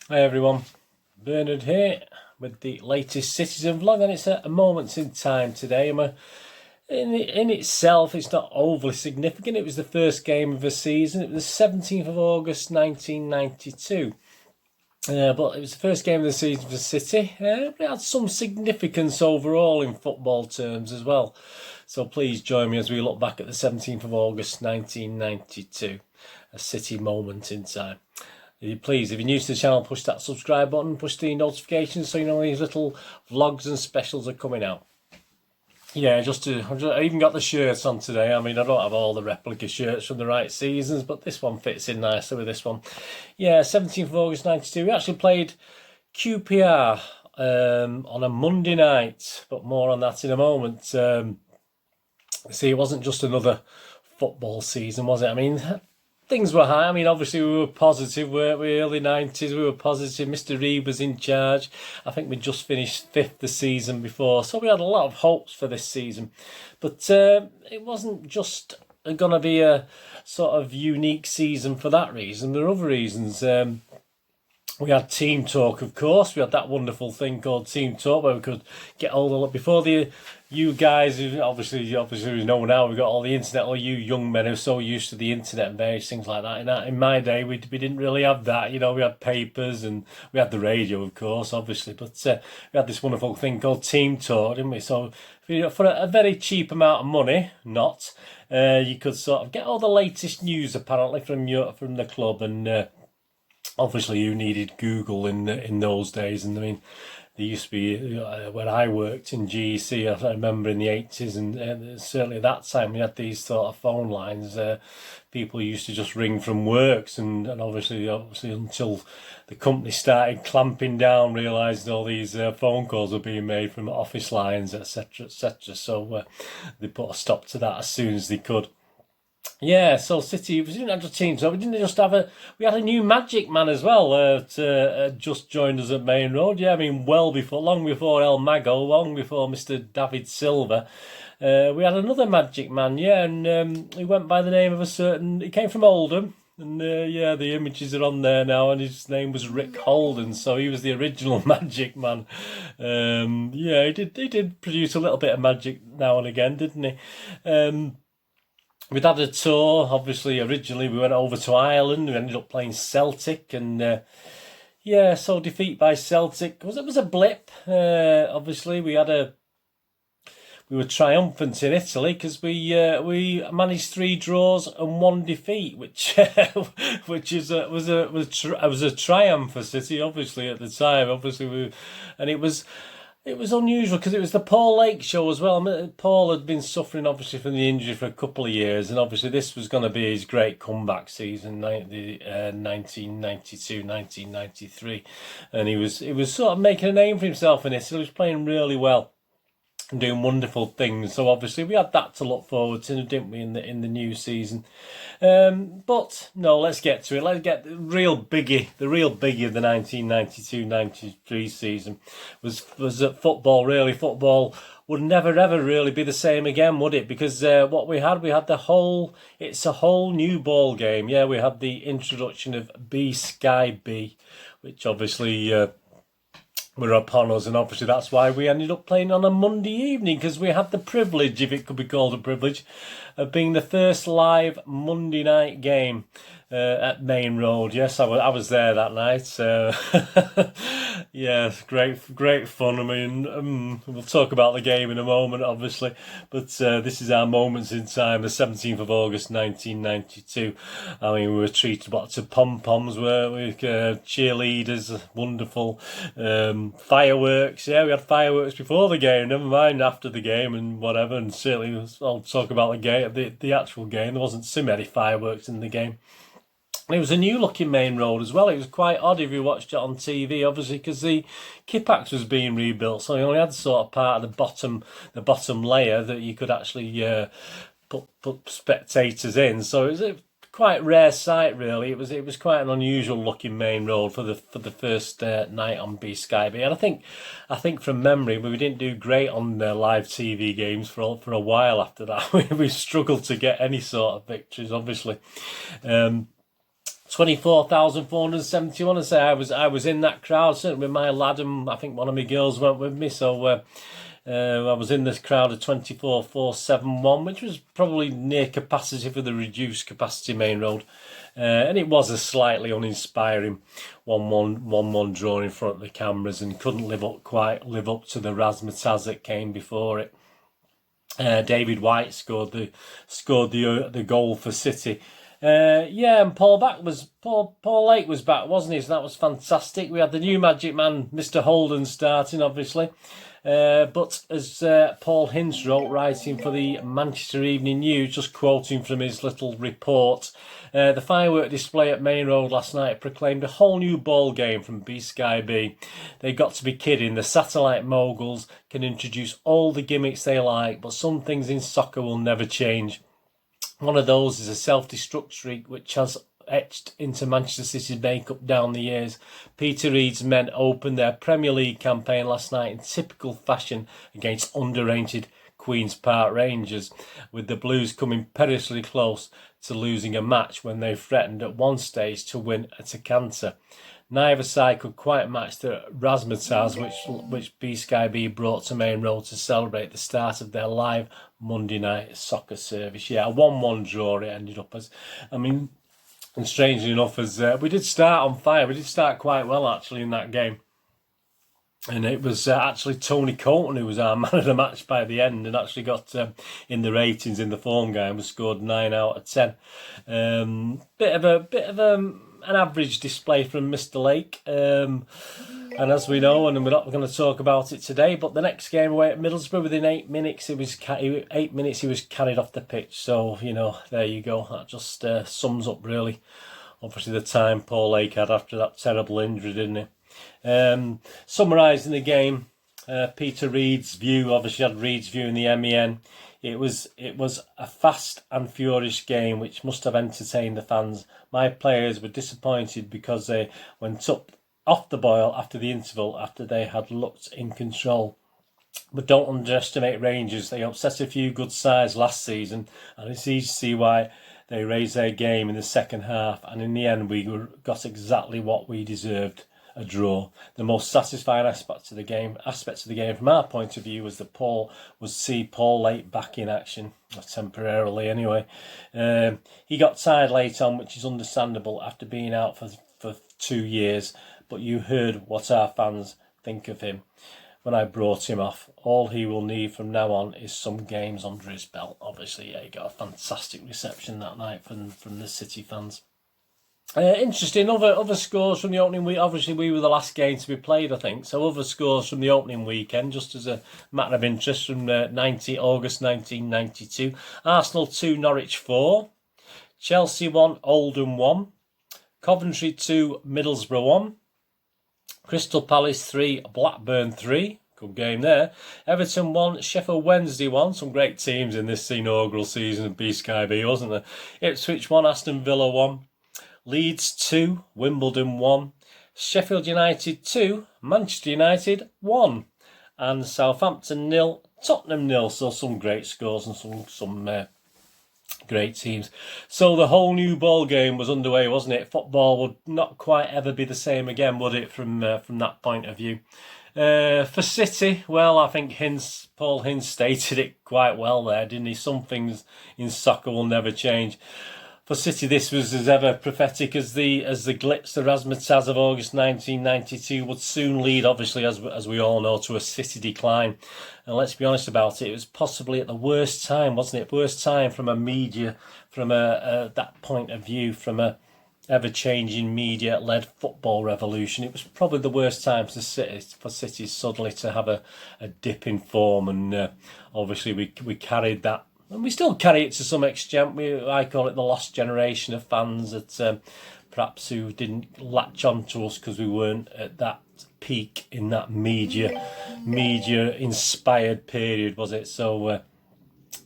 Hi everyone, Bernard here with the latest Citizen vlog, and it's a moments in time today. In itself, it's not overly significant. It was the first game of the season. It was the 17th of August 1992. But it was the first game of the season for City. But it had some significance overall in football terms as well. So please join me as we look back at the 17th of August 1992, a City moment in time. Please, if you're new to the channel, push that subscribe button, push the notifications so you know these little vlogs and specials are coming out. Yeah, I even got the shirts on today. I mean, I don't have all the replica shirts from the right seasons, but this one fits in nicely with this one. Yeah, 17th of August 92. We actually played QPR on a Monday night, but more on that in a moment. See, it wasn't just another football season, was it? I mean, things were high. I mean, obviously we were positive, weren't we? Early 90s, we were positive. Mr. Reed was in charge. I think we just finished 5th the season before. So we had a lot of hopes for this season. But it wasn't just going to be a sort of unique season for that reason. There are other reasons. We had Team Talk, of course. We had that wonderful thing called Team Talk where we could get all the before you guys who obviously we know now we've got all the internet. All you young men who are so used to the internet and various things like that. In my day, we didn't really have that. You know, we had papers and we had the radio, of course, obviously. But we had this wonderful thing called Team Talk, didn't we? So for a very cheap amount of money, you could sort of get all the latest news apparently from the club and. Obviously, you needed Google in those days, and I mean, there used to be when I worked in GEC. I remember in the 80s, and certainly at that time we had these sort of phone lines. People used to just ring from works, and obviously until the company started clamping down, realised all these phone calls were being made from office lines, etc., etc. So they put a stop to that as soon as they could. Yeah, so City, we didn't have a team, so we didn't just we had a new Magic Man as well, just joined us at Maine Road. Yeah, I mean, long before El Mago, long before Mr. David Silva, we had another Magic Man, yeah, and he went by the name of he came from Oldham, and yeah, the images are on there now, and his name was Rick Holden, so he was the original Magic Man. Yeah, he did produce a little bit of magic now and again, didn't he? We'd had a tour, obviously. Originally we went over to Ireland. We ended up playing Celtic, and yeah, so defeat by Celtic was a blip. Obviously we were triumphant in Italy because we managed 3 draws and 1 defeat, which was a triumph for City. Obviously at the time, it was unusual because it was the Paul Lake show as well. I mean, Paul had been suffering obviously from the injury for a couple of years, and obviously this was going to be his great comeback season, 1992, 1993, and he was sort of making a name for himself in Italy. He was playing really well and doing wonderful things. So obviously we had that to look forward to, didn't we, in the new season? But no, let's get to it. Let's get the real biggie of the 1992-93 season was that football. Really, football would never ever really be the same again, would it? Because what we had it's a whole new ball game. Yeah, we had the introduction of B Sky B, which obviously were upon us, and obviously that's why we ended up playing on a Monday evening, because we had the privilege, if it could be called a privilege, of being the first live Monday night game at Maine Road. Yes, I was there that night. So yeah, great fun. I mean, we'll talk about the game in a moment, obviously, but this is our moments in time. The 17th of August 1992. I mean, we were treated to pom-poms, weren't we? Cheerleaders, wonderful. Fireworks. Yeah, we had fireworks before the game, never mind after the game and whatever. And certainly I'll talk about the game, the actual game. There wasn't so many fireworks in the game. It was a new looking Main Road as well. It was quite odd if you watched it on TV, obviously, because the Kipax was being rebuilt, so you only had sort of part of the bottom layer that you could actually put spectators in. So it was a quite rare sight, really. It was quite an unusual looking Main Road for the first night on B Sky B. And I think from memory, we didn't do great on live TV games for a while after that. We struggled to get any sort of victories, obviously. 24,471. I say I was in that crowd, certainly with my lad, and I think one of my girls went with me. So I was in this crowd of 24,471, which was probably near capacity for the reduced capacity Main Road. And it was a slightly uninspiring 1-1 draw in front of the cameras, and couldn't quite live up to the razzmatazz that came before it. David White scored the goal for City. And Paul Lake was back, wasn't he? So that was fantastic. We had the new magic man, Mr. Holden, starting, obviously. But as Paul Hince wrote, writing for the Manchester Evening News, just quoting from his little report, the firework display at Main Road last night proclaimed a whole new ball game from B-Sky B. They got to be kidding. The satellite moguls can introduce all the gimmicks they like, but some things in soccer will never change. One of those is a self-destruct streak which has etched into Manchester City's makeup down the years. Peter Reid's men opened their Premier League campaign last night in typical fashion against underrated Queen's Park Rangers, with the Blues coming perilously close to losing a match when they threatened at one stage to win at a canter. Neither side could quite match the razzmatazz which B-Sky B brought to Main Road to celebrate the start of their live Monday night soccer service. Yeah, a 1-1 draw it ended up as. And strangely enough, as we did start on fire, we did start quite well actually in that game. And it was actually Tony Colton who was our man of the match by the end, and actually got in the ratings in the form game, was scored 9 out of 10. Bit of an average display from Mr. Lake. And as we know, and we're not going to talk about it today, but the next game away at Middlesbrough, within 8 minutes, he was carried off the pitch. So, there you go. That just sums up, really, obviously, the time Paul Lake had after that terrible injury, didn't he? Summarising the game, Peter Reid's view, obviously had Reid's view in the MEN. It was a fast and furious game which must have entertained the fans. My players were disappointed because they went up off the boil after the interval, after they had looked in control. But don't underestimate Rangers. They upset a few good sides last season, and it's easy to see why they raised their game in the second half. And in the end, we got exactly what we deserved. A draw. The most satisfying aspect of the game from our point of view was that Paul Lake back in action, temporarily anyway. He got tired late on, which is understandable after being out for 2 years, but you heard what our fans think of him when I brought him off. All he will need from now on is some games under his belt. Obviously, yeah, he got a fantastic reception that night from the City fans. Interesting, other scores from the opening week. Obviously, we were the last game to be played, I think. So other scores from the opening weekend, just as a matter of interest, from August 1992. Arsenal 2, Norwich 4. Chelsea 1, Oldham 1. Coventry 2, Middlesbrough 1. Crystal Palace 3, Blackburn 3. Good game there. Everton 1, Sheffield Wednesday 1. Some great teams in this inaugural season of B-Sky B, wasn't there? Ipswich 1, Aston Villa 1. Leeds 2, Wimbledon 1, Sheffield United 2, Manchester United 1, and Southampton 0, Tottenham 0. So some great scores and some great teams. So the whole new ball game was underway, wasn't it? Football would not quite ever be the same again, would it? From that point of view. For City, well, I think Paul Hince stated it quite well there, didn't he? Some things in soccer will never change. For City, this was as ever prophetic as the glitz, the razzmatazz of August 1992 would soon lead, obviously, as we all know, to a City decline. And let's be honest about it, it was possibly at the worst time, wasn't it? Worst time from that point of view, from a ever-changing media-led football revolution. It was probably the worst time for City suddenly to have a dip in form, and obviously we carried that. And we still carry it to some extent. I call it the lost generation of fans that perhaps who didn't latch on to us because we weren't at that peak in that media-inspired period, was it? So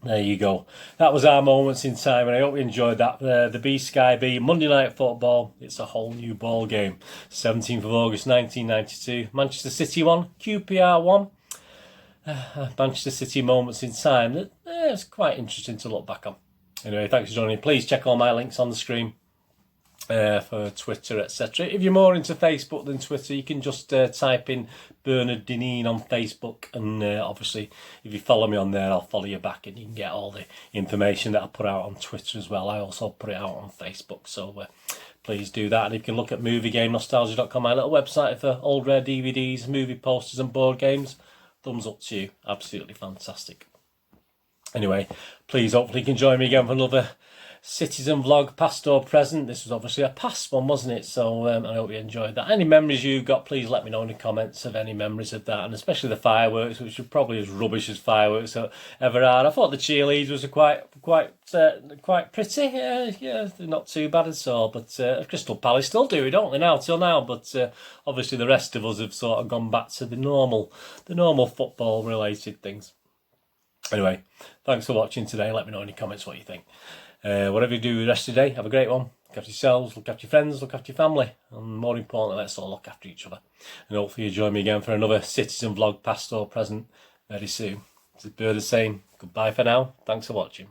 there you go. That was our moments in time, and I hope you enjoyed that. The B-Sky B Monday Night Football. It's a whole new ball game. 17th of August 1992. Manchester City 1, QPR 1. Manchester City moments in time. It's quite interesting to look back on. Anyway, thanks for joining me. Please check all my links on the screen. for Twitter, etc. If you're more into Facebook than Twitter, you can just type in Bernard Dineen on Facebook, and obviously if you follow me on there, I'll follow you back, and you can get all the information that I put out on Twitter as well. I also put it out on Facebook, so please do that. And you can look at moviegamenostalgia.com, my little website for old rare DVDs, movie posters and board games. Thumbs up to you, absolutely fantastic. Anyway, please hopefully you can join me again for another Citizen vlog, past or present. This was obviously a past one, wasn't it? So I hope you enjoyed that. Any memories you've got, please let me know in the comments of any memories of that, and especially the fireworks, which were probably as rubbish as fireworks ever are. I thought the cheerleaders was quite pretty. Yeah, they're not too bad at all. But Crystal Palace still do it, don't they, now till now? But obviously the rest of us have sort of gone back to the normal football related things. Anyway, thanks for watching today. Let me know in the comments what you think. Whatever you do the rest of the day, have a great one. Look after yourselves, look after your friends, look after your family, and more importantly, let's all look after each other. And hopefully you join me again for another Citizen vlog, past or present, very soon. This is Bernard saying goodbye for now. Thanks for watching.